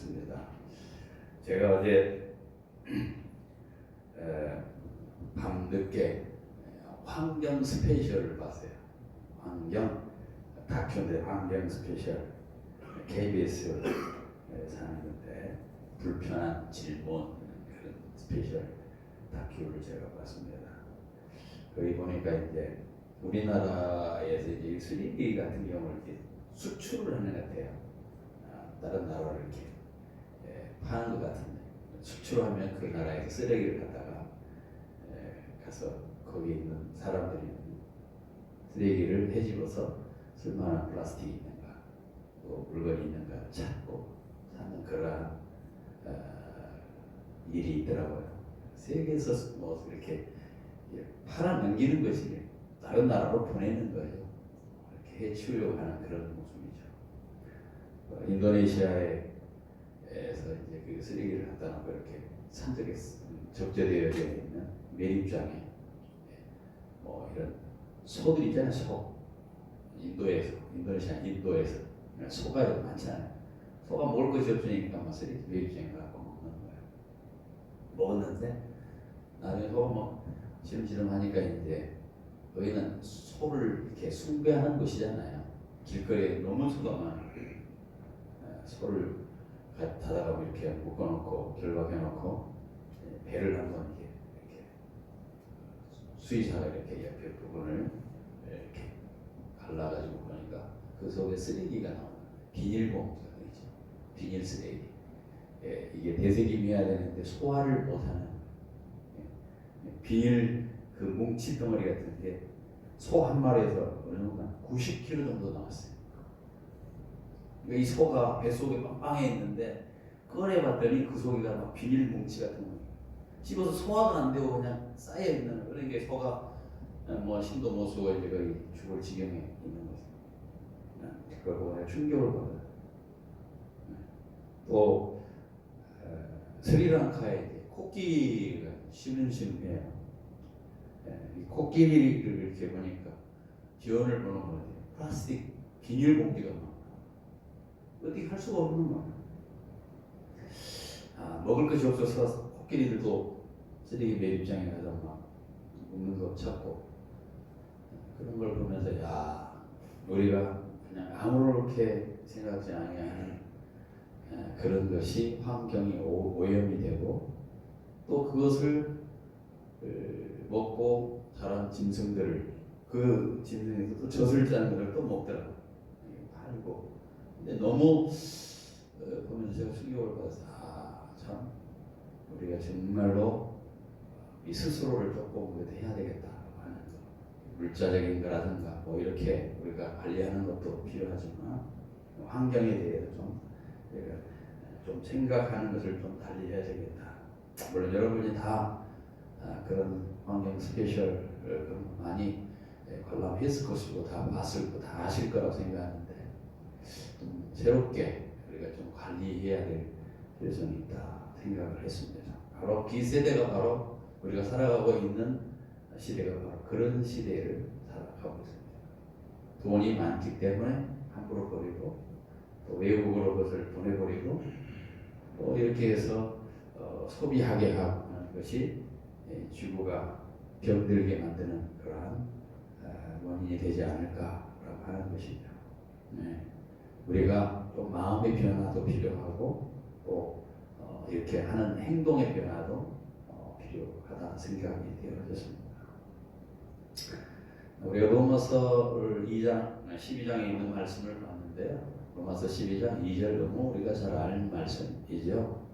하겠습니다. 제가 어제 밤늦게 환경 스페셜을 봤어요. 환경 다큐인데 환경 스페셜 KBS에서 하는 건데 불편한 질문 그런 스페셜 다큐를 제가 봤습니다. 거기 보니까 이제 우리나라에서 이제 3D 같은 경우를 이렇게 수출을 하는 것 같아요. 다른 나라를 이렇게 파는 것 같은데 수출하면 그 나라에서 쓰레기를 갖다가 가서 거기 있는 사람들이 쓰레기를 헤집어서 쓸만한 플라스틱이 있는가 또 물건이 있는가 찾고 사는 그러한 일이 있더라고요. 세계에서 뭐 이렇게 팔아 넘기는 것이 다른 나라로 보내는 거예요. 이렇게 해치우려고 하는 그런 모습이죠. 인도네시아에서 이제 그 쓰레기를 갖다 놓고 이렇게 산적에 적재되어 있는 매립장에 뭐 이런 소들 있잖아요. 소. 인도에서 소가 많잖아요. 소가 먹을 것이 없으니까 막 쓰레기 매립장에 갖고 먹는 거예요. 먹었는데 나중에 소가 뭐 시름시름 하니까 이제 여기는 소를 이렇게 숭배하는 곳이잖아요. 길거리에 너무 소가 많아요. 소를 닫아가고 이렇게 묶어놓고 결박해놓고 배를 한번 이렇게 수의사가 이렇게 옆에 부분을 이렇게 갈라가지고 보니까 그 속에 쓰레기가 나오는 비닐봉지가 있죠. 비닐 쓰레기. 이게 되새김해야 되는데 소화를 못하는 비닐 그 뭉치 덩어리 같은 게 소 한 마리에서 어느 순간 90kg 정도 나왔어요. 이 소가 뱃속에 빵빵해 있는데 꺼내봤더니 그 속에가 막 비닐 뭉치 같은 거 씹어서 소화가 안 되고 그냥 쌓여 있는 그러니까 소가 뭐 힘도 못 쓰고 이제 거의 죽을 지경에 있는 거죠. 그걸 보고 내가 충격을 받아요. 또 스리랑카에 이제 코끼리가 시문시문해요. 이 코끼리를 이렇게 보니까 지원을 보는 거예요. 플라스틱 비닐봉지가 막 어떻게 할 수가 없는 거예요. 먹을 것이 없어서 코끼리들도 쓰레기 매립장에 가서 막 먹는 거 찾고 그런 걸 보면서 야 우리가 그냥 아무렇게 생각하지 않으면 그런 것이 환경이 오염이 되고 또 그것을 먹고 자란 짐승들을 그 짐승에서 또 젖을 짜는 것을 또 먹더라고요. 팔고 근데 너무 보면서 제가 충격을 받아서 참 우리가 정말로 이 스스로를 조금 해야 되겠다 하는 거 물자적인 거라든가 뭐 이렇게 우리가 관리하는 것도 필요하지만 환경에 대해서 좀 생각하는 것을 좀 달리 해야 되겠다. 물론 여러분이 다 그런 환경 스페셜 많이 관람했을 것이고 다 봤을 거 다 아실 거라고 생각하는데 좀 새롭게 우리가 좀 관리해야 될 필요성이 있다 생각을 했습니다. 바로 B세대가 바로 우리가 살아가고 있는 시대가 바로 그런 시대를 살아가고 있습니다. 돈이 많기 때문에 함부로 버리고 또 외국으로 그것을 보내버리고 또 이렇게 해서 소비하게 하는 것이 지구가 병들게 만드는 그러한 원인이 되지 않을까라고 하는 것이죠. 우리가 또 마음의 변화도 필요하고 또 이렇게 하는 행동의 변화도 필요하다 생각이 되어졌습니다. 우리가 로마서 2장, 12장에 있는 말씀을 봤는데요. 로마서 12장 2절 너무 우리가 잘 아는 말씀이죠.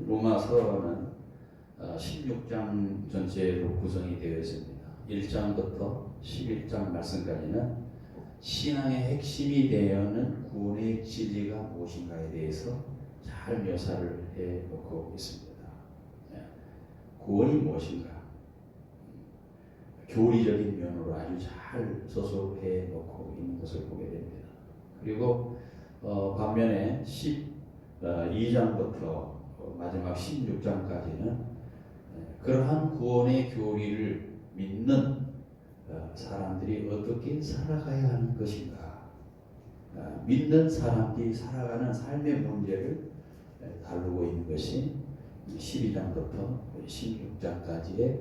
로마서는 16장 전체로 구성이 되어 있습니다. 1장부터 11장 말씀까지는 신앙의 핵심이 되어는 구원의 진리가 무엇인가에 대해서 잘 묘사를 해놓고 있습니다. 구원이 무엇인가? 교리적인 면으로 아주 잘 서술해 놓고 있는 것을 보게 됩니다. 그리고 반면에 12장부터 마지막 16장까지는 그러한 구원의 교리를 믿는 사람들이 어떻게 살아가야 하는 것인가 믿는 사람들이 살아가는 삶의 문제를 다루고 있는 것이 12장부터 16장까지의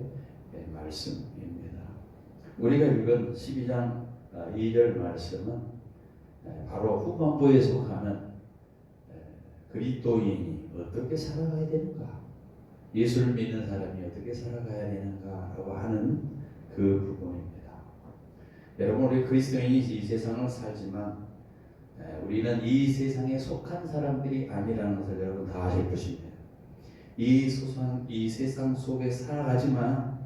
말씀입니다. 우리가 읽은 12장 2절 말씀은 바로 후반부에 속하는 그리스도인이 어떻게 살아가야 되는가, 예수를 믿는 사람이 어떻게 살아가야 되는가라고 하는 그 부분입니다. 여러분, 우리 그리스도인이 이 세상을 살지만 우리는 이 세상에 속한 사람들이 아니라는 것을 여러분 다 아실 것입니다. 이 세상 속에 살아가지만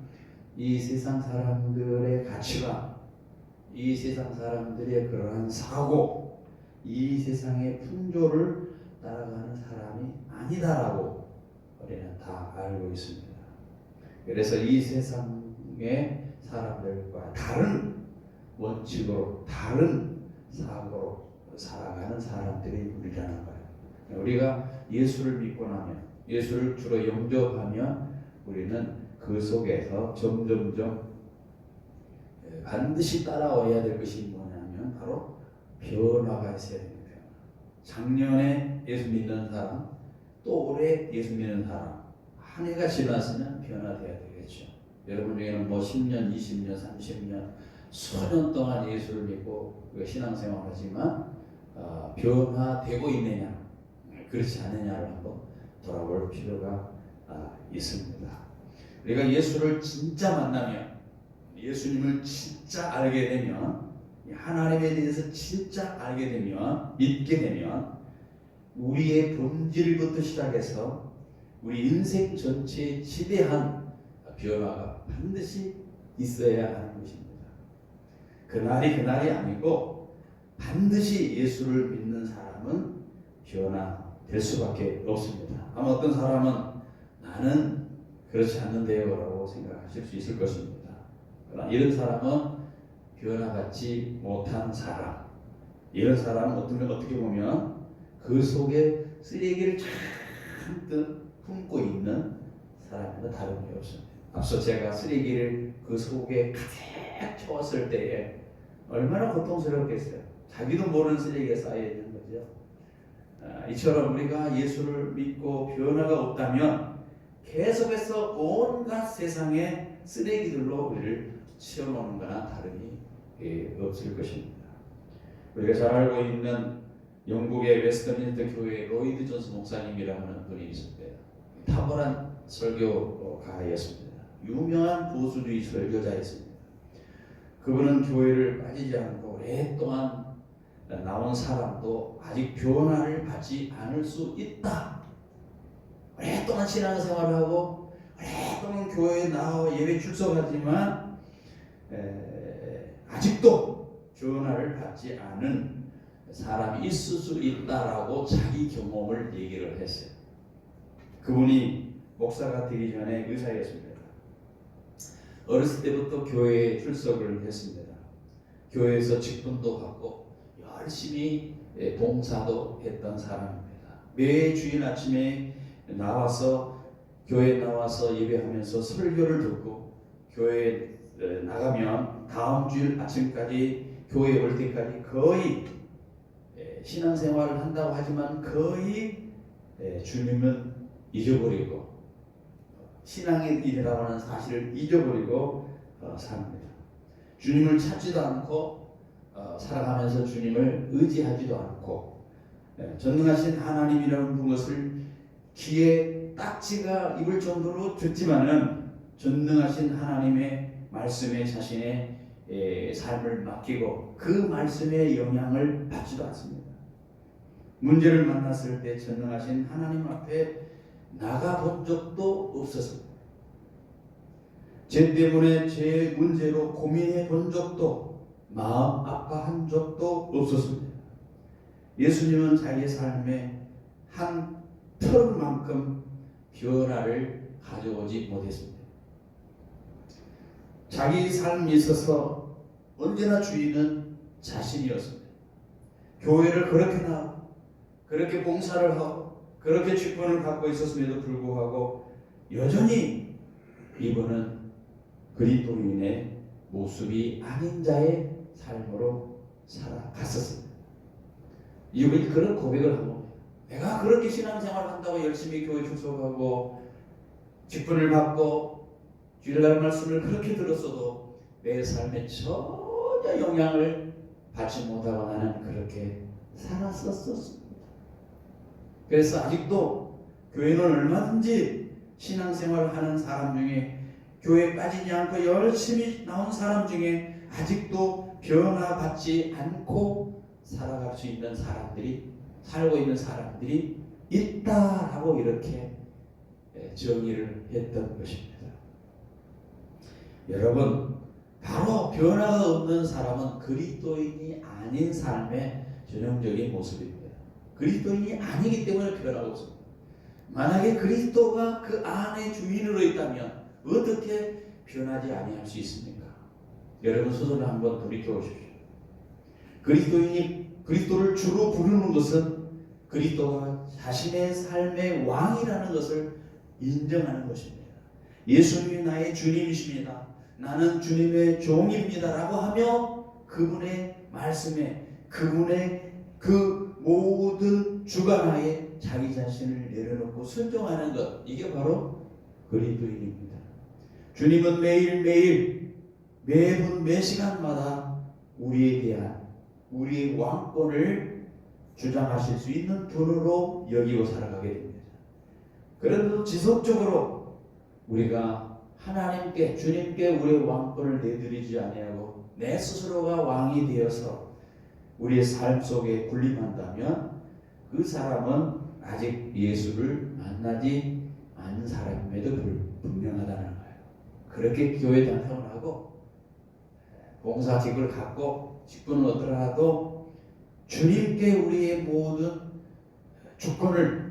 이 세상 사람들의 가치관, 이 세상 사람들의 그러한 사고, 이 세상의 풍조를 따라가는 사람이 아니다라고 우리는 다 알고 있습니다. 그래서 이 세상의 사람들과 다른 원칙으로, 다른 사고로 살아가는 사람들이 우리라는 거예요. 우리가 예수를 믿고 나면, 예수를 주로 영접하면 우리는 그 속에서 점점점 반드시 따라와야 될 것이 뭐냐면 바로 변화가 있어야 됩니다. 작년에 예수 믿는 사람, 또 올해 예수 믿는 사람, 한 해가 지났으면 변화돼야 되겠죠. 여러분 중에는 뭐 10년, 20년, 30년, 수년 동안 예수를 믿고 신앙생활을 하지만 변화되고 있느냐, 그렇지 않느냐를 한번 돌아볼 필요가 있습니다. 우리가 예수를 진짜 만나면, 예수님을 진짜 알게 되면, 하나님에 대해서 진짜 알게 되면, 믿게 되면 우리의 본질부터 시작해서 우리 인생 전체에 지대한 변화가 반드시 있어야 하는 것입니다. 그날이 아니고 반드시 예수를 믿는 사람은 변화될 수밖에 없습니다. 아마 어떤 사람은 나는 그렇지 않는데요 라고 생각하실 수 있을 것입니다. 그러나 이런 사람은 변화받지 못한 사람, 이런 사람은 어떻게 보면 그 속에 쓰레기를 잔뜩 품고 있는 사람과 다름이 없습니다. 앞서 제가 쓰레기를 그 속에 가득 채웠을 때에 얼마나 고통스럽겠어요. 자기도 모르는 쓰레기가 쌓여 있는 거죠. 이처럼 우리가 예수를 믿고 변화가 없다면 계속해서 온갖 세상의 쓰레기들로 우리를 채워놓는 거나 다름이 없을 것입니다. 우리가 잘 알고 있는 영국의 웨스트민스터 교회 로이드 존스 목사님이라는 분이 있습니다. 탁월한 설교가였습니다. 유명한 보수주의 설교자였습니다. 그분은 교회를 빠지지 않고 오랫동안 나온 사람도 아직 변화를 받지 않을 수 있다. 오랫동안 신앙생활을 하고 오랫동안 교회에 나와 예배 출석하지만 아직도 변화를 받지 않은 사람이 있을 수 있다라고 자기 경험을 얘기를 했어요. 그분이 목사가 되기 전에 의사였습니다. 어렸을 때부터 교회에 출석을 했습니다. 교회에서 직분도 받고 열심히 봉사도 했던 사람입니다. 매 주일 아침에 교회에 나와서 예배하면서 설교를 듣고 교회에 나가면 다음 주일 아침까지 교회에 올 때까지 거의 신앙생활을 한다고 하지만 거의 주님은 잊어버리고 신앙의 일이라고 하는 사실을 잊어버리고 삽니다. 주님을 찾지도 않고 살아가면서 주님을 의지하지도 않고 전능하신 하나님이라는 것을 귀에 딱지가 입을 정도로 듣지만은 전능하신 하나님의 말씀에 자신의 삶을 맡기고 그 말씀의 영향을 받지도 않습니다. 문제를 만났을 때 전능하신 하나님 앞에 나가본 적도 없었습니다. 죄 때문에 제 문제로 고민해 본 적도, 마음 아파한 적도 없었습니다. 예수님은 자기의 삶에 한 털만큼 변화를 가져오지 못했습니다. 자기 삶에 있어서 언제나 주인은 자신이었습니다. 교회를 그렇게 나가고 그렇게 봉사를 하고 그렇게 직분을 갖고 있었음에도 불구하고 여전히 이분은 그리스도인의 모습이 아닌 자의 삶으로 살아갔었습니다. 이분이 그런 고백을 한 겁니다. 내가 그렇게 신앙생활 한다고 열심히 교회 출석하고 직분을 받고 주일날 말씀을 그렇게 들었어도 내 삶에 전혀 영향을 받지 못하고 나는 그렇게 살았었습니다. 그래서 아직도 교회는 얼마든지 신앙생활을 하는 사람 중에, 교회에 빠지지 않고 열심히 나온 사람 중에 아직도 변화받지 않고 살아갈 수 있는 사람들이, 살고 있는 사람들이 있다라고 이렇게 정의를 했던 것입니다. 여러분, 바로 변화가 없는 사람은 그리스도인이 아닌 삶의 전형적인 모습입니다. 그리스도인이 아니기 때문에 변화가 없습니다. 만약에 그리스도가 그 안에 주인으로 있다면 어떻게 변하지 아니할 수 있습니까? 여러분 스스로 한번 돌이켜보십시오. 그리스도인이 그리스도를 주로 부르는 것은 그리스도가 자신의 삶의 왕이라는 것을 인정하는 것입니다. 예수님이 나의 주님이십니다. 나는 주님의 종입니다 라고 하며 그분의 말씀에, 그분의 그 모든 주관하에 자기 자신을 내려놓고 순종하는 것, 이게 바로 그리스도인입니다. 주님은 매일매일 매분 매시간마다 우리에 대한 우리의 왕권을 주장하실 수 있는 분으로 여기고 살아가게 됩니다. 그래도 지속적으로 우리가 하나님께, 주님께 우리의 왕권을 내드리지 아니하고 내 스스로가 왕이 되어서 우리의 삶 속에 군림한다면 그 사람은 아직 예수를 만나지 않은 사람임에도 분명하다는 거예요. 그렇게 교회 단상을 하고 봉사직을 갖고 직분을 얻더라도 주님께 우리의 모든 주권을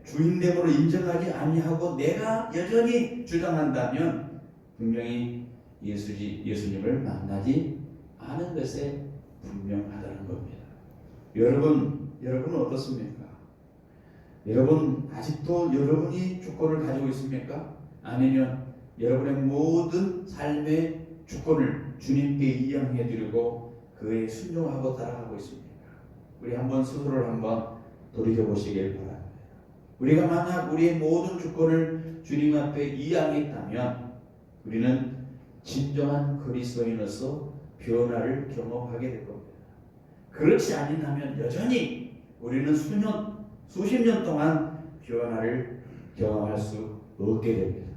주인됨으로 인정하지 아니하고 내가 여전히 주장한다면 분명히 예수님을 만나지 않은 것에 분명하다는 겁니다. 여러분은 어떻습니까? 여러분 아직도 여러분이 주권을 가지고 있습니까? 아니면 여러분의 모든 삶의 주권을 주님께 이양해 드리고 그에 순종하고 따라가고 있습니까? 우리 한번 스스로를 한번 돌이켜 보시길 바랍니다. 우리가 만약 우리의 모든 주권을 주님 앞에 이양했다면 우리는 진정한 그리스도인으로서 변화를 경험하게 될 겁니다. 그렇지 않다면 여전히 우리는 수십 년 동안 변화를 경험할 수 없게 됩니다.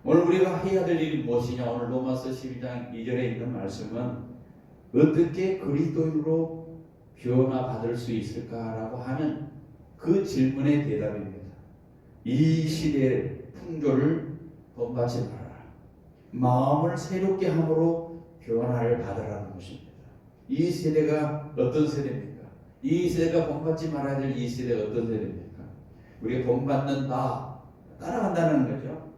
오늘 우리가 해야 될 일이 무엇이냐? 오늘 로마서 12장 2절에 있는 말씀은 어떻게 그리스도인으로 변화받을 수 있을까라고 하는 그 질문의 대답입니다. 이 시대의 풍조를 본받지 말아라. 마음을 새롭게 함으로 변화를 받으라는 것입니다. 이 세대가 어떤 세대입니까? 이 세대가 본받지 말아야 될 이 세대가 어떤 세대입니까? 우리가 본받는다, 따라간다는 거죠.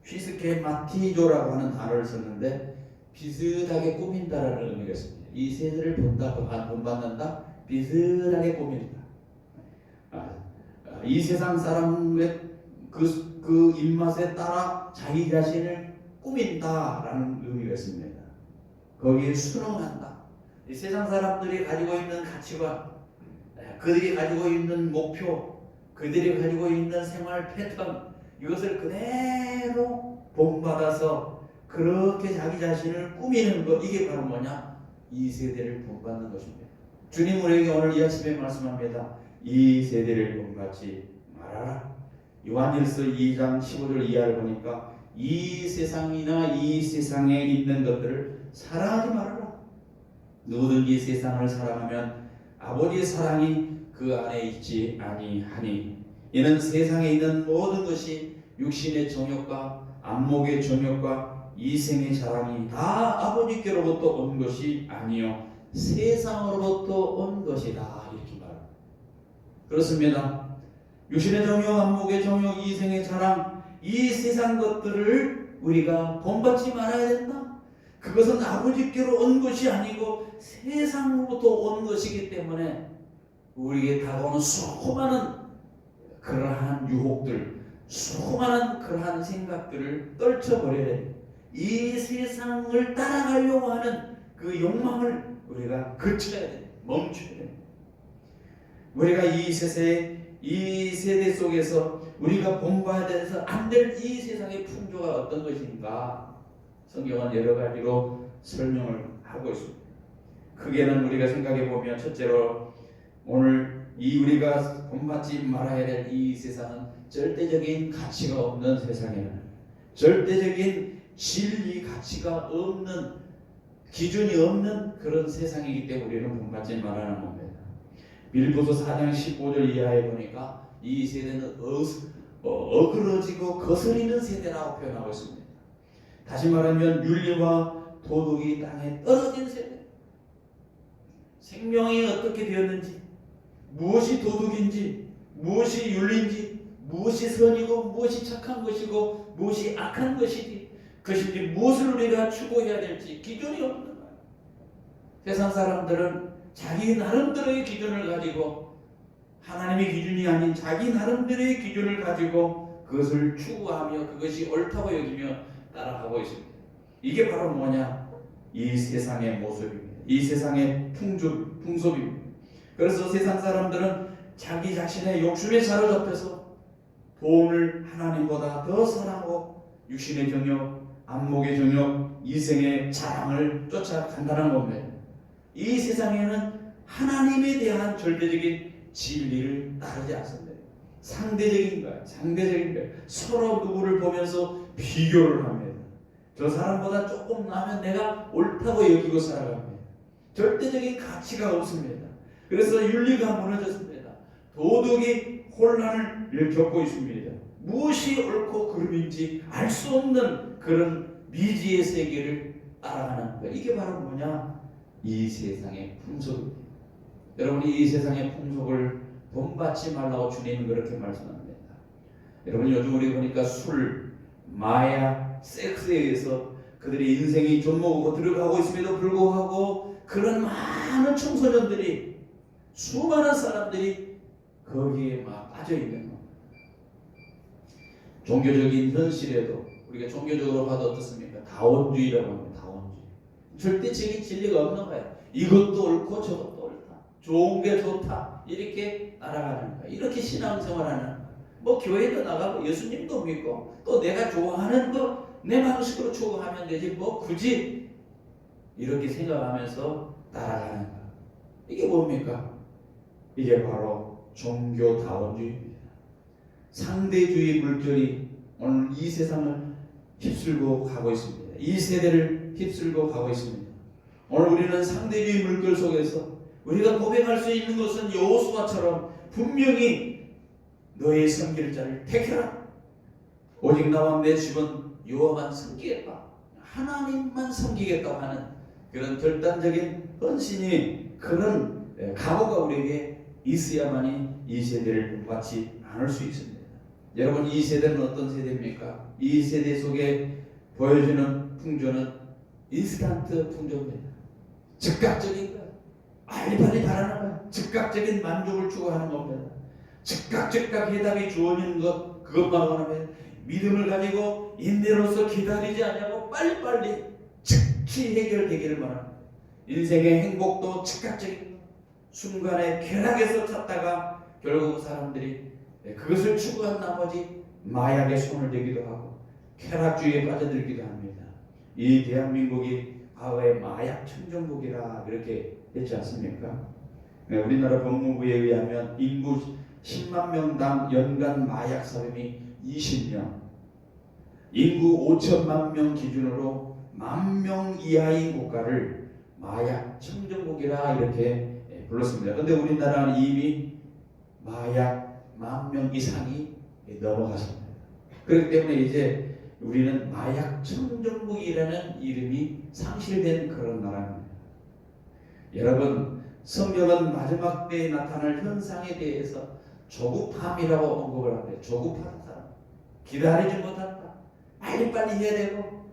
휘스케마티조라고 하는 단어를 썼는데 비슷하게 꾸민다라는 의미가 있습니다. 이 세대를 본받는다, 비슷하게 꾸민다. 이 세상 사람의 그 입맛에 따라 자기 자신을 꾸민다라는 의미가 있습니다. 거기에 순응한다. 이 세상 사람들이 가지고 있는 가치관, 그들이 가지고 있는 목표, 그들이 가지고 있는 생활 패턴, 이것을 그대로 본받아서 그렇게 자기 자신을 꾸미는 것, 이게 바로 뭐냐? 이 세대를 본받는 것입니다. 주님 우리에게 오늘 이 아침에 말씀합니다. 이 세대를 본받지 말아라. 요한일서 2장 15절 이하를 보니까 이 세상이나 이 세상에 있는 것들을 사랑하지 말아라. 누구든지 세상을 사랑하면 아버지의 사랑이 그 안에 있지 아니하니 이는 세상에 있는 모든 것이 육신의 정욕과 안목의 정욕과 이생의 자랑이 다 아버지께로부터 온 것이 아니요 세상으로부터 온 것이다. 이렇게 말합니다. 그렇습니다. 육신의 정욕, 안목의 정욕, 이생의 자랑, 이 세상 것들을 우리가 본받지 말아야 된다. 그것은 아버지께로 온 것이 아니고 세상으로부터 온 것이기 때문에 우리에게 다가오는 수많은 그러한 유혹들, 수많은 그러한 생각들을 떨쳐버려야 됩니다. 이 세상을 따라가려고 하는 그 욕망을 우리가 거쳐야 됩니다. 멈춰야 됩니다. 우리가 이 세대 속에서 우리가 본받아야 돼서 안 될 이 세상의 풍조가 어떤 것인가 성경은 여러 가지로 설명을 하고 있습니다. 크게는 우리가 생각해 보면 첫째로 오늘 이 우리가 본받지 말아야 될 이 세상은 절대적인 가치가 없는 세상이라는 거예요. 절대적인 진리 가치가 없는 기준이 없는 그런 세상이기 때문에 우리는 본받지 말아야 합니다. 빌보서 4장 15절 이하에 보니까 이 세대는 어그러지고 거스리는 세대라고 표현하고 있습니다. 다시 말하면 윤리와 도덕이 땅에 떨어진 세대. 생명이 어떻게 되었는지, 무엇이 도덕인지, 무엇이 윤리인지, 무엇이 선이고 무엇이 착한 것이고 무엇이 악한 것이지, 그것인지 무엇을 우리가 추구해야 될지 기준이 없는 거예요. 세상 사람들은 자기 나름대로의 기준을 가지고 하나님의 기준이 아닌 자기 나름대로의 기준을 가지고 그것을 추구하며 그것이 옳다고 여기며 따라가고 있습니다. 이게 바로 뭐냐? 이 세상의 모습입니다. 이 세상의 풍습입니다. 그래서 세상 사람들은 자기 자신의 욕심에 사로잡혀서 돈을 하나님보다 더 사랑하고 육신의 정욕, 안목의 정욕, 이생의 자랑을 쫓아간다는 겁니다. 이 세상에는 하나님에 대한 절대적인 진리를 따르지 않습니다. 상대적인 거예요. 상대적인 거예요. 서로 누구를 보면서 비교를 합니다. 저 사람보다 조금 나면 내가 옳다고 여기고 살아갑니다. 절대적인 가치가 없습니다. 그래서 윤리가 무너졌습니다. 도덕이 혼란을 겪고 있습니다. 무엇이 옳고 그름인지 알 수 없는 그런 미지의 세계를 따라가는 거예요. 이게 바로 뭐냐? 이 세상의 풍속입니다. 여러분이 이 세상의 풍속을 본받지 말라고 주님은 그렇게 말씀합니다. 여러분 요즘 우리 보니까 술, 마약, 섹스에 의해서 그들의 인생이 존먹고 들어가고 있음에도 불구하고 그런 많은 청소년들이, 수많은 사람들이 거기에 막 빠져있는 겁니다. 종교적인 현실에도 우리가 종교적으로 봐도 어떻습니까? 다원주의라고 합니다. 다원주의. 절대적인 진리가 없는 거예요. 이것도 옳고 저것도 옳다. 좋은 게 좋다. 이렇게 따라가는 거예요. 이렇게 신앙생활하는 거예요. 뭐 교회도 나가고 예수님도 믿고 또 내가 좋아하는 거 내 방식으로 추구하면 되지 뭐 굳이 이렇게 생각하면서 따라가는 거예요. 이게 뭡니까? 이게 바로 종교다원주의입니다. 상대주의 물결이 오늘 이 세상을 휩쓸고 가고 있습니다. 이 세대를 휩쓸고 가고 있습니다. 오늘 우리는 상대주의 물결 속에서 우리가 고백할 수 있는 것은 여호수아처럼 분명히 너의 섬길 자를 택해라. 오직 나와 내 집은 여호와만 섬기겠다. 하나님만 섬기겠다고 하는 그런 결단적인 헌신이, 그런 각오가 우리에게 있어야만이 이 세대를 본받지 않을 수 있습니다. 여러분 이 세대는 어떤 세대입니까? 이 세대 속에 보여지는 풍조는 인스턴트 풍조입니다. 즉각적인 거예요. 빨리빨리 바라는 거예요. 즉각적인 만족을 추구하는 겁니다. 즉각 해답이 주어지는 것, 그것만 원하면 믿음을 가지고 인내로서 기다리지 않냐고 빨리빨리 즉시 해결되기를 바랍니다. 인생의 행복도 즉각적인 순간의 쾌락에서 찾다가 결국 사람들이 그것을 추구한 나머지 마약에 손을 대기도 하고 쾌락주의에 빠져들기도 합니다. 이 대한민국이 과거에 마약 청정국이라 그렇게 했지 않습니까? 우리나라 법무부에 의하면 인구 10만 명당 연간 마약 사범이 20명, 인구 5천만 명 기준으로 10,000명 이하의 국가를 마약 청정국이라 이렇게 불렀습니다. 그런데 우리나라는 이미 마약 10,000명 이상이 넘어갔습니다. 그렇기 때문에 이제 우리는 마약 청정국이라는 이름이 상실된 그런 나라입니다. 여러분 성경은 마지막 때에 나타날 현상에 대해서 조급함이라고 언급을 합니다. 조급한 사람, 기다리지 못한다. 빨리빨리 해야 되고,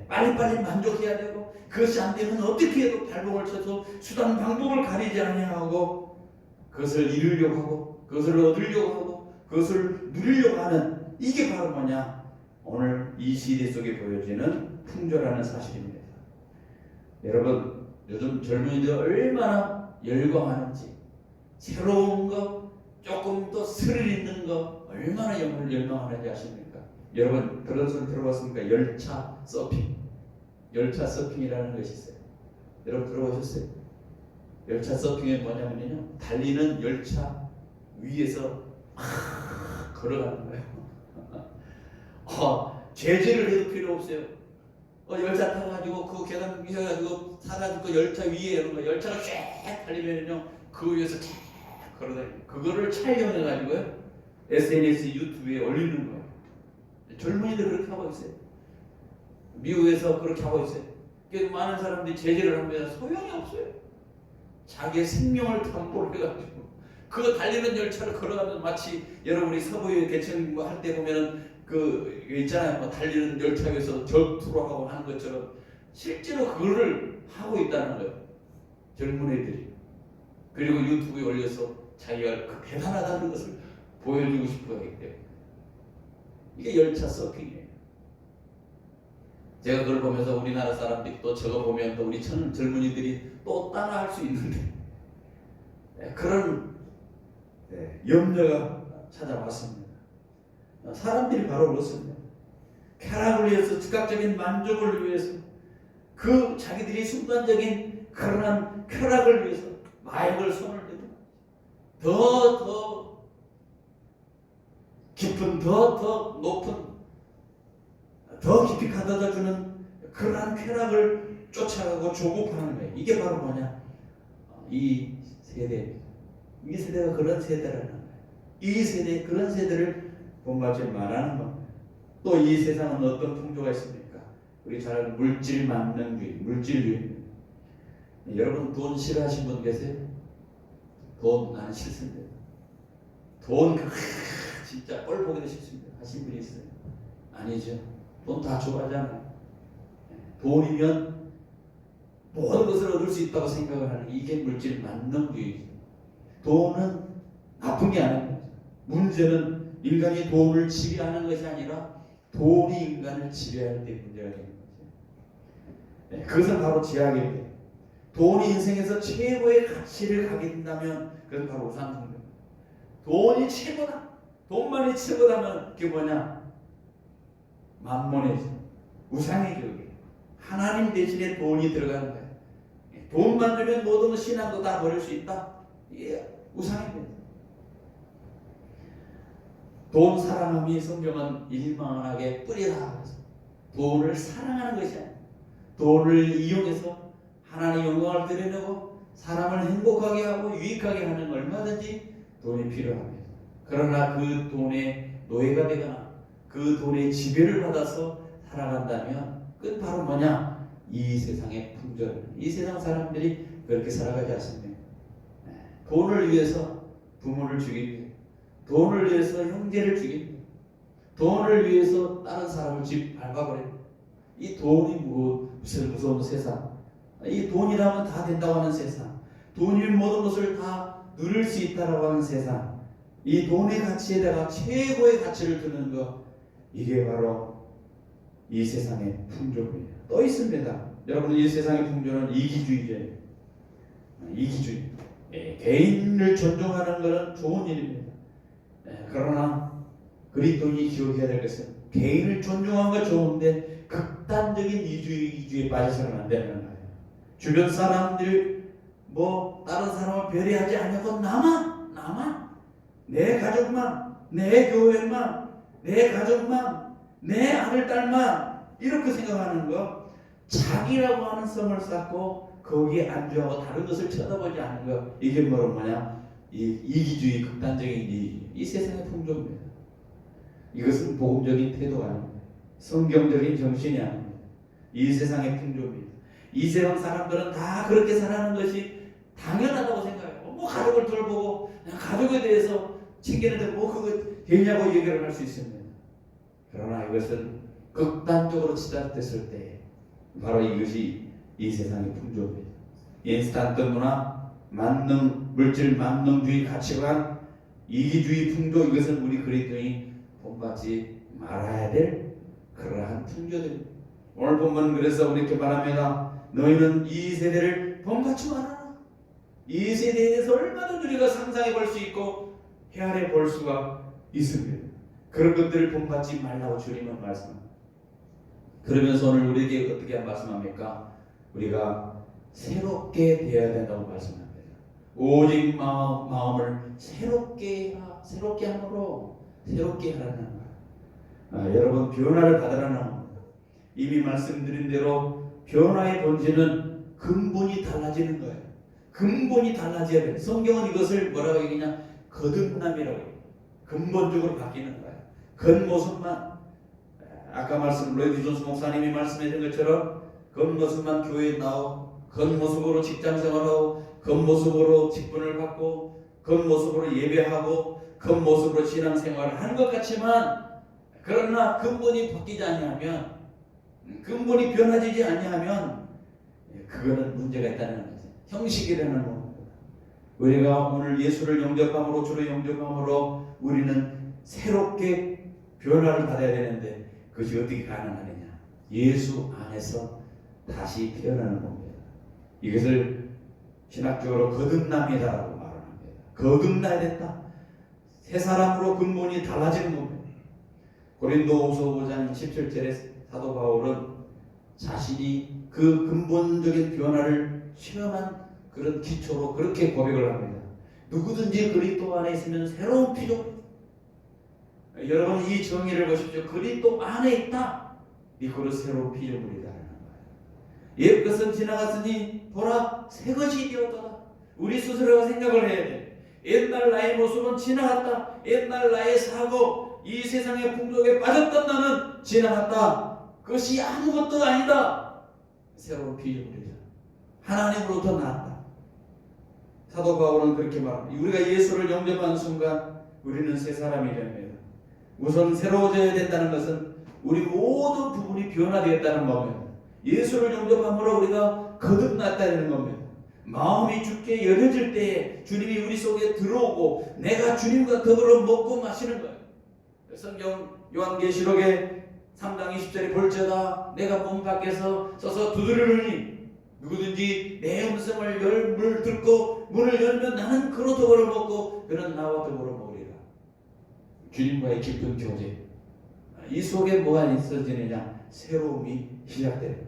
빨리빨리 만족해야 되고, 그것이 안 되면 어떻게 해도 발목을 쳐서 수단 방법을 가리지 아니하고 그것을 이루려고 하고, 그것을 얻으려고 하고, 그것을 누리려고 하는, 이게 바로 뭐냐? 오늘 이 시대 속에 보여지는 풍조라는 사실입니다. 여러분 요즘 젊은이들 얼마나 열광하는지, 새로운 거, 조금 더 스릴 있는 거 얼마나 열망하는지 아십니까? 여러분 들어봤습니까? 열차 서핑. 열차 서핑이라는 것이 있어요. 여러분 들어보셨어요? 열차 서핑이 뭐냐면요, 달리는 열차 위에서 막 걸어가는 거예요. 제재를 해도 필요 없어요. 열차 타가지고 그 계단 위에 가지고 타가지고 그 열차 위에 이런 거, 열차가 쫙 달리면요 그 위에서 쫙 걸어다니고, 그거를 촬영해가지고요 SNS 유튜브에 올리는 거예요. 젊은이들 그렇게 하고 있어요. 미국에서 그렇게 하고 있어요. 그래서 많은 사람들이 제재를 합니다. 소용이 없어요. 자기의 생명을 담보를 해가지고 그거 달리는 열차를 걸어가면서, 마치 여러분이 서부의 대천 할 때 보면은 그 있잖아요, 뭐 달리는 열차 위에서 전투를 하고 하는 것처럼 실제로 그거를 하고 있다는 거예요, 젊은 애들이. 그리고 유튜브에 올려서 자기가 그 대단하다는 것을 보여주고 싶어 하기 때문에 이게 열차 서핑이에요. 제가 그걸 보면서 우리나라 사람들이 또 저거 보면 또 우리 젊은이들이 또 따라할 수 있는데 그런 염려가 찾아왔습니다. 사람들이 바로 그렇습니다. 쾌락을 위해서, 즉각적인 만족을 위해서, 그 자기들이 순간적인 그러한 쾌락을 위해서 마약을 손을 대고 더 깊은, 더 높은, 더 깊이 가져다 주는 그러한 쾌락을 쫓아가고 조급하는 거예요. 이게 바로 뭐냐? 이 세대입니다. 이 세대가 그런 세대라는 거예요. 이 세대, 그런 세대를 본받지 말하는 겁니다. 또 이 세상은 어떤 풍조가 있습니까? 우리 잘 아는 물질 만능주의, 물질주의입니다. 여러분 돈 싫어하시는 분 계세요? 돈 나는 싫습니다. 돈 진짜 꼴 보기도 싫습니다 하신 분이 있어요? 아니죠. 돈 다 좋아하잖아요. 돈이면 모든 것을 얻을 수 있다고 생각을 하는, 이게 물질 만능주의죠. 돈은 나쁜 게 아닙니다. 문제는 인간이 돈을 지배하는 것이 아니라 돈이 인간을 지배할 때 문제가 되는 거죠. 그것은 바로 제약입니다. 돈이 인생에서 최고의 가치를 가게 된다면 그건 바로 우상숭배입니다. 돈이 최고다, 돈만이 최고다면 그게 뭐냐? 만몬이죠. 우상이죠. 그게 하나님 대신에 돈이 들어가는 거예요. 돈만 주면 모든 신앙도 다 버릴 수 있다. 이게 우상입니다. 돈 사랑함이 성경은 일만하게 뿌리라. 돈을 사랑하는 것이 아니에요. 돈을 이용해서 하나님의 영광을 드러내고 사람을 행복하게 하고 유익하게 하는 얼마든지 돈이 필요합니다. 그러나 그 돈의 노예가 되거나 그 돈의 지배를 받아서 살아간다면 그건 바로 뭐냐? 이 세상의 풍조입니다. 이 세상 사람들이 그렇게 살아가지 않습니다. 돈을 위해서 부모를 죽입니다. 돈을 위해서 형제를 죽입니다. 돈을 위해서 다른 사람을 집 밟아버립니다. 이 돈이 무슨 무서운 세상. 이 돈이라면 다 된다고 하는 세상. 돈이면 모든 것을 다 누릴 수 있다고 하는 세상. 이 돈의 가치에다가 최고의 가치를 두는 것, 이게 바로 이 세상의 풍조입니다. 또 있습니다. 여러분, 이 세상의 풍조는 이기주의예요. 이기주의. 개인을 존중하는 것은 좋은 일입니다. 그러나 그리스도인이 기억해야 될 것은 개인을 존중하는 건 좋은데 극단적인 이기주의에 빠져서는 안 되는 거예요. 주변 사람들 다른 사람을 배려하지 않고 나만 내 가족만, 내 교회만, 내 가족만, 내 아들 딸만 이렇게 생각하는 거, 자기라고 하는 성을 쌓고 거기에 안주하고 다른 것을 쳐다보지 않는 거, 이게 뭐냐? 이기주의, 극단적인 이기주의. 이 세상의 풍조입니다. 이것은 복음적인 태도가 아닙니다. 성경적인 정신이 아닙니다. 이 세상의 풍조입니다. 이 세상 사람들은 다 그렇게 살아가는 것이 당연하다고 생각해요. 가족을 돌보고 가족에 대해서 챙기는데 그거 되냐고 얘기를 할 수 있습니다. 그러나 이것은 극단적으로 치닫됐을 때 바로 이것이 이 세상의 풍조입니다. 인스턴트 문화, 물질 만능주의 가치관, 이기주의 풍조, 이것은 우리 그리스도인이 본받지 말아야 될 그러한 풍조들입니다. 오늘 본문은 그래서 우리 이렇게 말합니다. 너희는 이 세대를 본받지 말아라. 이 세대에 대해서 얼마든지 우리가 상상해 볼 수 있고 헤아려 볼 수가 있습니다. 그런 것들을 본받지 말라고 주님은 말씀합니다. 그러면서 오늘 우리에게 어떻게 말씀합니까? 우리가 새롭게 되어야 된다고 말씀합니다. 오직 마음을 새롭게 함으로 새롭게 하라는 거예요. 여러분, 변화를 받으라는 겁니다. 이미 말씀드린 대로 변화의 본질은 근본이 달라지는 거예요. 근본이 달라져야 돼요. 성경은 이것을 뭐라고 얘기하냐? 거듭남이라고 해요. 근본적으로 바뀌는 거예요. 겉모습만, 아까 로이드 존스 목사님이 말씀해 준 것처럼 겉모습만 교회에 나오고 겉모습으로 직장생활하고 겉모습으로 직분을 받고 겉모습으로 예배하고 겉모습으로 신앙생활을 하는 것 같지만, 그러나 근본이 바뀌지 아니하면, 근본이 변화되지 아니하면 그거는 문제가 있다는 거죠. 형식이라는 겁니다. 우리가 오늘 예수를 영접함으로, 주를 영접함으로 우리는 새롭게 변화를 받아야 되는데 그것이 어떻게 가능하느냐? 예수 안에서 다시 태어나는 겁니다. 이것을 신학적으로 거듭남이다라고 말을 합니다. 거듭나야 된다. 새 사람으로 근본이 달라지는 겁니다. 고린도후서 5장 17절에 사도 바울은 자신이 그 근본적인 변화를 체험한 그런 기초로 그렇게 고백을 합니다. 누구든지 그리스도 안에 있으면 새로운 피조물이다. 여러분, 이 정의를 보십시오. 그리스도 안에 있다. 이거로 새로운 피조물이다라는 거예요. 옛 것은 지나갔으니 보라 새 것이 되었다. 우리 스스로가 생각을 해야 돼. 옛날 나의 모습은 지나갔다. 옛날 나의 사고, 이 세상의 풍속에 빠졌던 나는 지나갔다. 그것이 아무것도 아니다. 새로운 피조물이다. 하나님으로부터 나았다. 사도 바울은 그렇게 말합니다. 우리가 예수를 영접하는 순간 우리는 새 사람이 됩니다. 우선 새로워져야 된다는 것은 우리 모든 부분이 변화되었다는 겁니다. 예수를 영접함으로 우리가 거듭났다는 겁니다. 마음이 주께 열려질 때에 주님이 우리 속에 들어오고 내가 주님과 더불어 먹고 마시는 거예요. 성경 요한계시록에 3장 20절에 볼지어다 내가 몸 밖에서 서서 두드리느니 누구든지 내 음성을 열물 듣고 문을 열면 나는 그로 더불어 먹고 그는 나와 더불어 먹으리라. 주님과의 깊은 교제. 이 속에 뭐가 있어지느냐? 새로움이 시작됩니다.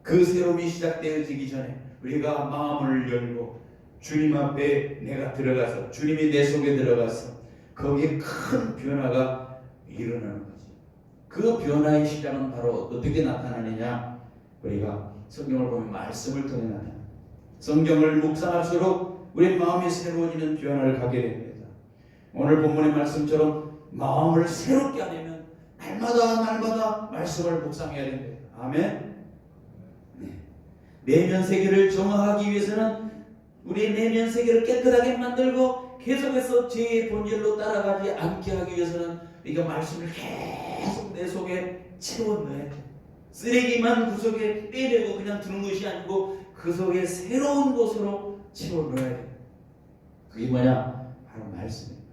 그 새로움이 시작되어지기 전에 우리가 마음을 열고 주님 앞에 내가 들어가서 주님이 내 속에 들어가서 거기에 큰 변화가 일어나는 거지. 그 변화의 시작은 바로 어떻게 나타나느냐? 우리가 성경을 보면 말씀을 통해 나타납니다. 성경을 묵상할수록 우리 마음이 새로워지는 변화를 갖게 됩니다. 오늘 본문의 말씀처럼 마음을 새롭게 하려면 날마다 말씀을 묵상해야 됩니다. 아멘. 내면 세계를 정화하기 위해서는 우리의 내면 세계를 깨끗하게 만들고 계속해서 죄의 본질로 따라가지 않게 하기 위해서는 우리가 말씀을 계속 내 속에 채워 넣어야 돼. 쓰레기만 그 속에 빼내고 그냥 두는 것이 아니고 그 속에 새로운 것으로 채워 넣어야 돼. 그게 뭐냐? 바로 말씀이에요.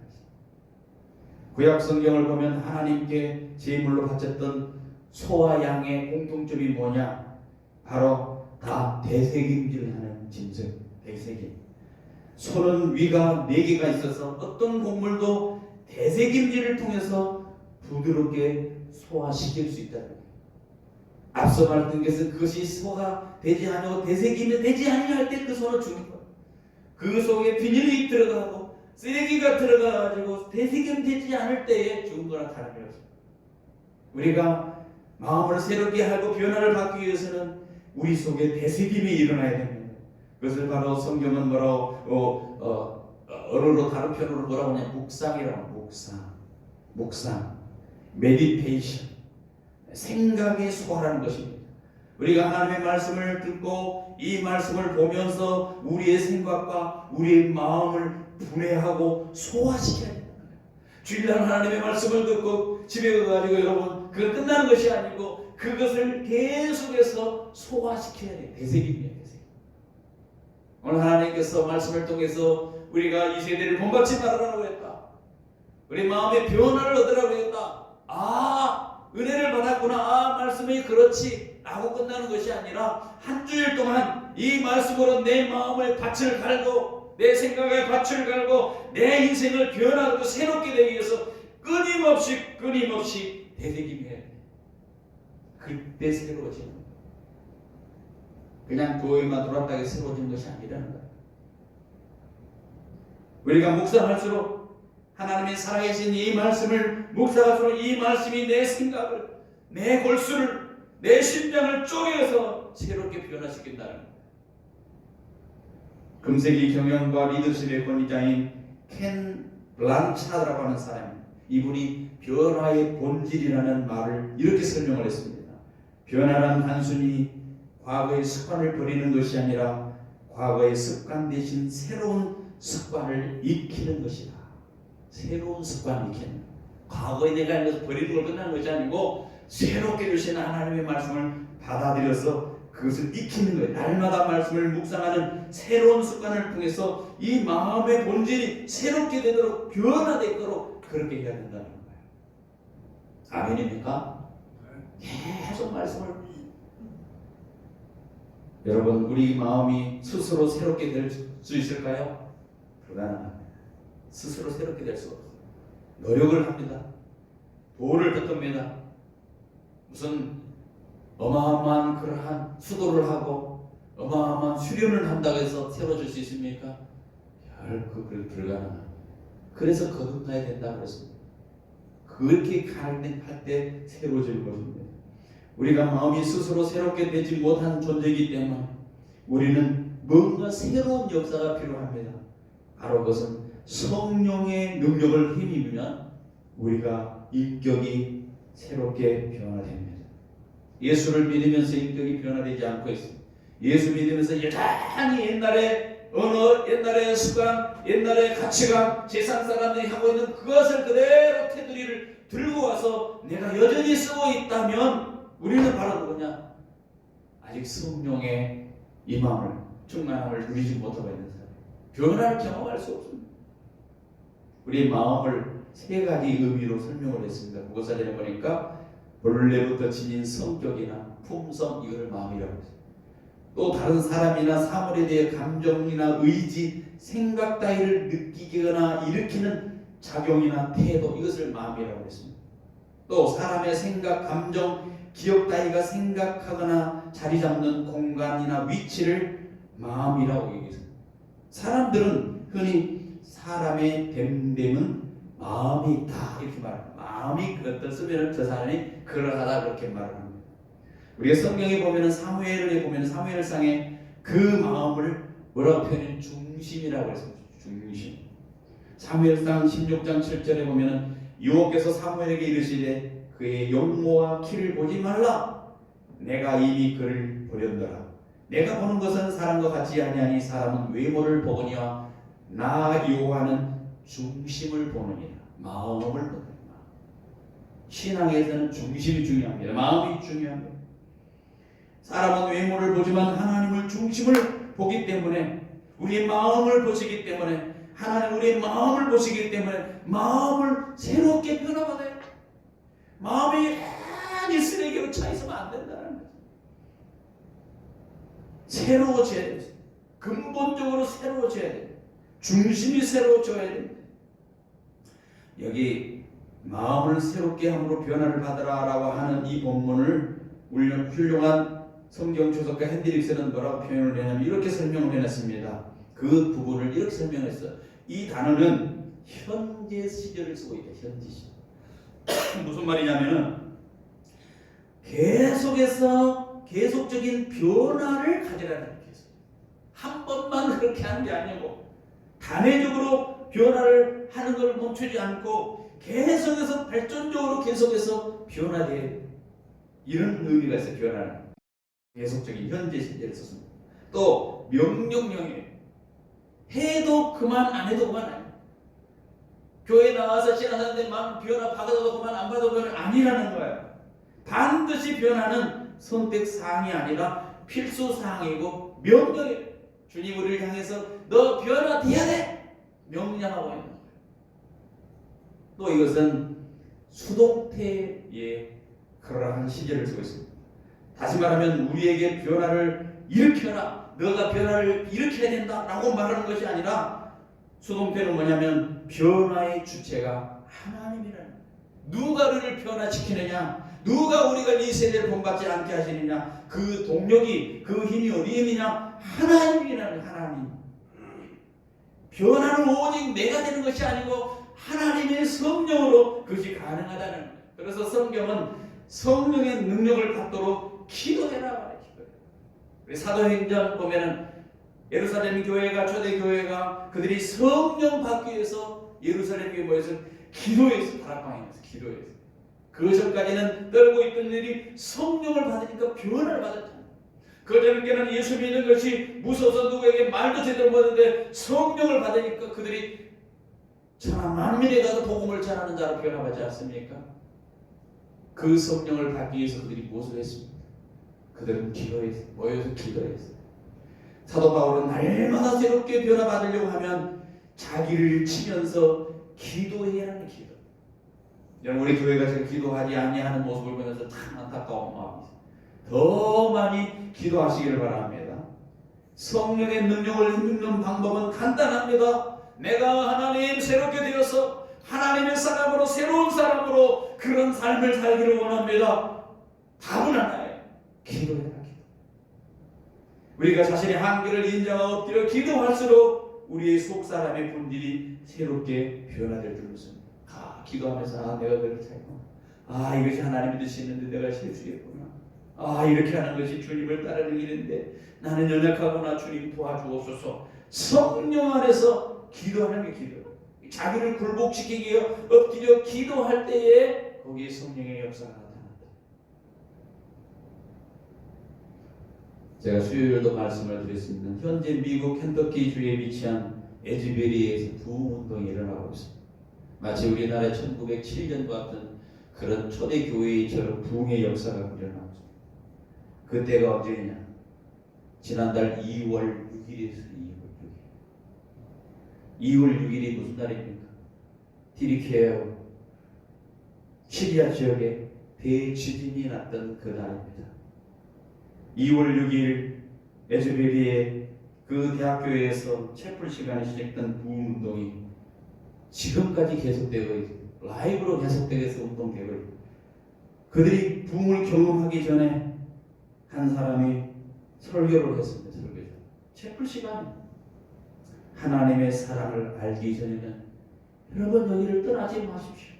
구약 성경을 보면 하나님께 제물로 바쳤던 소와 양의 공통점이 뭐냐? 바로 다 되새김질하는 짐승, 되새김. 소는 위가 4개가 있어서 어떤 곡물도 되새김질을 통해서 부드럽게 소화시킬 수 있다는 거예요. 앞서 말했던 것은 그것이 소화 되지 않고 되새김이 되지 아니할 때 그 소는 죽는 거예요. 그 속에 비닐이 들어가고 쓰레기가 들어가가지고 되새김되지 않을 때에 죽은 거나 다름없습니다. 우리가 마음을 새롭게 하고 변화를 받기 위해서는 우리 속에 되새김이 일어나야 됩니다. 그것을 바로 성경은 뭐라고 언어로 다른 표현으로 뭐라고 하냐? 묵상이라고. 묵상, 메디테이션, 생각의 소화라는 것입니다. 우리가 하나님의 말씀을 듣고 이 말씀을 보면서 우리의 생각과 우리의 마음을 분해하고 소화시켜야 됩니다. 주일날 하나님의 말씀을 듣고 집에 가가지고 여러분 그거 끝나는 것이 아니고 그것을 계속해서 소화시켜야 돼요. 되새김이에요. 오늘 하나님께서 말씀을 통해서 우리가 이 세대를 본받지 말아라고 했다. 우리 마음의 변화를 얻으라고 했다. 은혜를 받았구나. 말씀이 그렇지 라고 끝나는 것이 아니라 한 주일 동안 이 말씀으로 내 마음의 밭을 갈고 내 생각의 밭을 갈고 내 인생을 변화하고 새롭게 되기 위해서 끊임없이 되새김해야 돼. 그때 새로워지는 거야. 그냥 교회만 들어왔다고 해서 새로워지는 것이 아니라는 거야. 우리가 묵상할수록 하나님의 살아계신 이 말씀을 묵상할수록 이 말씀이 내 생각을, 내 골수를, 내 심장을 쪼개서 새롭게 변화시킨다는 거야. 금세기 경영과 리더십의 권위자인 켄 블란차드라고 하는 사람, 이분이 변화의 본질이라는 말을 이렇게 설명을 했습니다. 변화란 단순히 과거의 습관을 버리는 것이 아니라 과거의 습관 대신 새로운 습관을 익히는 것이다. 새로운 습관을 익히는 것. 과거에 내가 한 것을 버리는 걸 끝나는 것이 아니고 새롭게 주시는 하나님의 말씀을 받아들여서 그것을 익히는 거예요. 날마다 말씀을 묵상하는 새로운 습관을 통해서 이 마음의 본질이 새롭게 되도록 변화되도록 그렇게 해야 된다는 거예요. 아멘입니까? 계속 말씀을. 여러분, 우리 마음이 스스로 새롭게 될 수 있을까요? 불가능합니다. 스스로 새롭게 될 수가 없어요. 노력을 합니다. 도를 닦습니다. 무슨 어마어마한 그러한 수도를 하고 어마어마한 수련을 한다고 해서 새로워질 수 있습니까? 결코 불가능합니다. 그래서 거듭나야 된다고 그랬습니다. 그렇게 할 때 새로워질 것입니다. 우리가 마음이 스스로 새롭게 되지 못한 존재이기 때문에 우리는 뭔가 새로운 역사가 필요합니다. 바로 그것은 성령의 능력을 힘입으면 우리가 인격이 새롭게 변화됩니다. 예수를 믿으면서 인격이 변화되지 않고 있습니다. 예수 믿으면서 여전히 옛날의 언어, 옛날의 습관, 옛날의 가치관, 세상 사람들이 하고 있는 그것을 그대로 테두리를 들고 와서 내가 여전히 쓰고 있다면 우리는 바로 누구냐? 아직 성령의 임함을, 충만함을 누리지 못하고 있는 사람. 변화를 경험할 수 없습니다. 우리 마음을 세 가지 의미로 설명을 했습니다. 국어사전에 보니까 본래부터 지닌 성격이나 품성, 이거를 마음이라고 했어요. 또 다른 사람이나 사물에 대해 감정이나 의지, 생각 따위를 느끼거나 일으키는 작용이나 태도, 이것을 마음이라고 했습니다. 또 사람의 생각, 감정, 기억 따위가 생각하거나 자리 잡는 공간이나 위치를 마음이라고 얘기했습니다. 사람들은 흔히 사람의 됨됨은 마음이 있다 이렇게 말합니다. 마음이 그렇다 쓰면 저 사람이 그러하다 그렇게 말을 합니다. 우리가 성경에 보면은 사무엘에 보면은 사무엘상에 그 마음을 뭐라고 표현해? 중심이라고 했습니다. 중심. 사무엘상 16장 7절에 보면은 여호와께서 사무엘에게 이르시되 그의 용모와 키를 보지 말라. 내가 이미 그를 보렸노라. 내가 보는 것은 사람과 같지 아니하니 사람은 외모를 보거니와 나 여호와는 중심을 보느니라. 마음을 보느니라. 신앙에서는 중심이 중요합니다. 마음이 중요합니다. 사람은 외모를 보지만 하나님을 중심을 보기 때문에, 우리의 마음을 보시기 때문에, 하나님 우리의 마음을 보시기 때문에 마음을 새롭게 변화받아요. 마음이 많이 쓰레기로 차 있으면 안 된다는 거죠. 새로워져야 돼요. 근본적으로 새로워져야 돼요. 중심이 새로워져야 됩니다. 여기 마음을 새롭게 함으로 변화를 받으라라고 하는 이 본문을 훌륭한 성경 주석가 핸드릭스는 뭐라고 표현을 했냐면 이렇게 설명을 해놨습니다. 그 부분을 이렇게 설명했어요. 이 단어는 현재 시제를 쓰고 있다. 현재 시제. 무슨 말이냐면은 계속적인 변화를 가지라는 거예요. 한 번만 그렇게 하는 게 아니고 단회적으로 변화를 하는 걸 멈추지 않고 계속해서 발전적으로 계속해서 변화돼야 이런 의미가 있어요. 변화는 계속적인 현재 시제를 썼습니다. 또 명령형이에요. 해도 그만 안 해도 그만 아니에요. 교회 나와서 신앙하는데 막 변화 받아도 그만 안 받아도 그만 아니라는 거예요. 반드시 변화는 선택사항이 아니라 필수사항이고 명령이에요. 주님 우리를 향해서 너 변화돼야 돼! 명령하고 있는 거예요. 또 이것은 수동태의 그러한 시제를 쓰고 있습니다. 다시 말하면 우리에게 변화를 일으켜라, 너가 변화를 일으켜야 된다라고 말하는 것이 아니라 소동태는 뭐냐면 변화의 주체가 하나님이라는 거예요. 누가 우리를 변화시키느냐, 누가 우리가 이 세대를 본받지 않게 하시느냐, 그 동력이, 그 힘이 어디 있느냐? 하나님이라는 거예요. 하나님. 변화는 오직 내가 되는 것이 아니고 하나님의 성령으로 그것이 가능하다는 거예요. 그래서 성경은 성령의 능력을 받도록 기도해라 말이에요. 우리 사도행전 보면은 예루살렘 교회가, 초대 교회가 그들이 성령 받기 위해서 예루살렘 교회에 모여서 기도했어. 다락방에서 기도했어. 그 전까지는 떨고 있던 일이 성령을 받으니까 변화를 받았잖아요. 그 전에는 예수 믿는 것이 무서워서 누구에게 말도 제대로 못하는데 성령을 받으니까 그들이 천하 만민에 가서 복음을 전하는 자로 변화하지 않습니까? 그 성령을 받기 위해서 그들이 무엇을 했습니까? 그들은 기도했어요. 모여서 기도했어요. 사도 바울은 날마다 새롭게 변화받으려고 하면 자기를 치면서 기도해야 하는 기도. 여러분, 우리 교회가 지금 기도하지 아니하는 모습을 보면서 참 안타까운 마음이 있어요. 더 많이 기도하시기를 바랍니다. 성령의 능력을 힘입는 방법은 간단합니다. 내가 하나님 새롭게 되어서 하나님의 사람으로, 새로운 사람으로 그런 삶을 살기를 원합니다. 답은 하나예요. 기도해라. 기도. 우리가 자신의 한계를 인정하고 엎드려 기도할수록 우리의 속사람의 본질이 새롭게 변화될 줄 믿습니다. 기도하면서 내가 그렇게 살구나. 이것이 하나님이 드시는데 내가 실수했구나. 이렇게 하는 것이 주님을 따르는 일인데 나는 연약하구나. 주님 도와주옵소서. 성령 안에서 기도하는 게 기도. 자기를 굴복시키기 위해 엎드려 기도할 때에 거기에 성령의 역사가 나타난다. 제가 수요일도 말씀을 드렸습니다. 현재 미국 켄터키주에 위치한 에즈베리에서 부흥운동이 일어나고 있습니다. 마치 우리나라의 1907년과 같은 그런 초대교회처럼 부흥의 역사가 일어나고 있습니다. 그때가 언제냐? 지난달 2월 6일에서 2월 6일이 무슨 날입니까? 티리케어 시리아 지역에 대지진이 났던 그 날입니다. 2월 6일 에즈베리의 그 대학교에서 채플 시간에 시작된 부흥운동이 지금까지 계속되고 있습니다. 라이브로 계속되고 있어 운동되고 있습니다. 그들이 부흥을 경험하기 전에 한 사람이 설교를 했습니다. 설교죠. 채플 시간. 하나님의 사랑을 알기 전에는 여러분 여기를 떠나지 마십시오.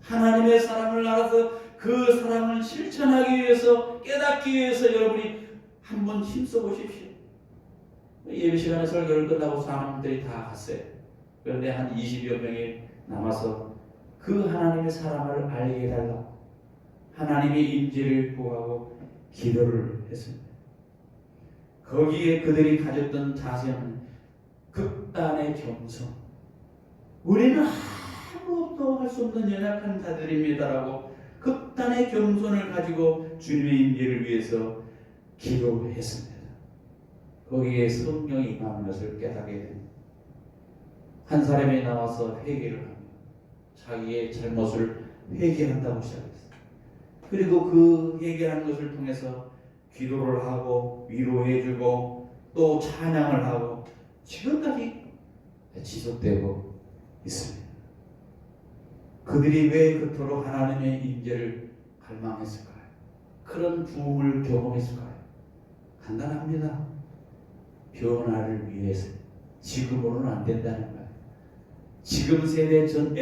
하나님의 사랑을 알아서 그 사랑을 실천하기 위해서, 깨닫기 위해서 여러분이 한번 힘써 보십시오. 예배 시간에 설교를 끝나고 사람들이 다 갔어요. 그런데 한 20여 명이 남아서 그 하나님의 사랑을 알게 해달라고 하나님의 임재를 구하고 기도를 했습니다. 거기에 그들이 가졌던 자세는 극단의 겸손. 우리는 아무것도 할 수 없는 연약한 자들입니다라고 극단의 겸손을 가지고 주님의 임재를 위해서 기도했습니다. 거기에 성령이 임하는 것을 깨닫게 됩니다. 한 사람이 나와서 회개를 합니다. 자기의 잘못을 회개한다고 시작했어요. 그리고 그 회개하는 것을 통해서 기도를 하고 위로해주고 또 찬양을 하고 지금까지 지속되고 있습니다. 그들이 왜 그토록 하나님의 임재를 갈망했을까요? 그런 부흥을 경험했을까요? 간단합니다. 변화를 위해서. 지금으로는 안 된다는 거예요. 지금 세대 전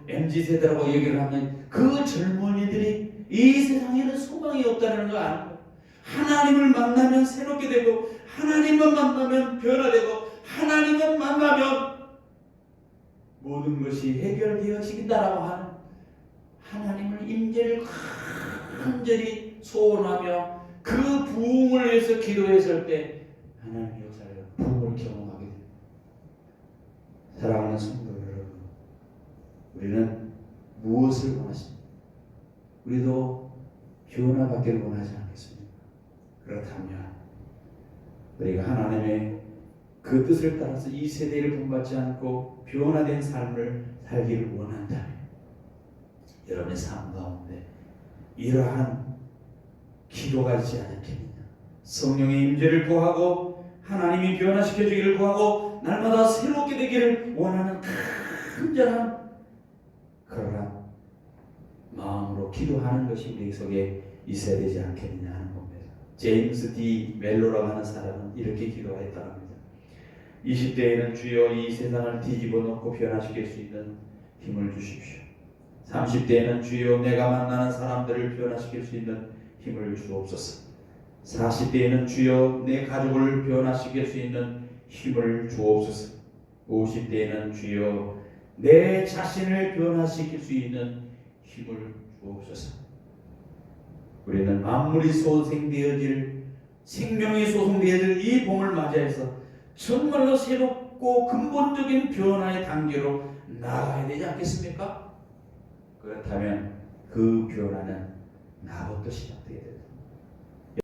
MZ세대라고 얘기를 하면 그 젊은이들이 이 세상에는 소망이 없다는 거 아는 거예요. 하나님을 만나면 새롭게 되고 하나님만 만나면 변화되고 하나님만 만나면 모든 것이 해결되어진다라고 하는 하나님을 임재를 간절히 소원하며 그 부흥을 위해서 기도했을 때 하나님의 역사를 부흥을 경험하게 됩니다. 사랑하는 성도 여러분, 우리는 무엇을 원하십니까? 우리도 변화받기를 원하지 않겠습니까? 그렇다면 우리가 하나님의 그 뜻을 따라서 이 세대를 본받지 않고 변화된 삶을 살기를 원한다면 여러분의 삶 가운데 이러한 기도가 있지 않겠느냐? 성령의 임재를 구하고 하나님이 변화시켜 주기를 구하고 날마다 새롭게 되기를 원하는 간절한 그러한 마음으로 기도하는 것이 우리 속에 있어야 되지 않겠느냐 하는 겁니다. 제임스 D. 멜로라고 하는 사람은 이렇게 기도했다고 합니다. 20대에는 주여 이 세상을 뒤집어 놓고 변화시킬 수 있는 힘을 주십시오. 30대에는 주여 내가 만나는 사람들을 변화시킬 수 있는 힘을 주옵소서. 40대에는 주여 내 가족을 변화시킬 수 있는 힘을 주옵소서. 50대에는 주여 내 자신을 변화시킬 수 있는 힘을 주옵소서. 우리는 만물이 소생되어질 생명이 소생되어질 이 봄을 맞이해서 정말로 새롭고 근본적인 변화의 단계로 나아가야 되지 않겠습니까? 그렇다면 그 변화는 나부터 시작되어야 된다.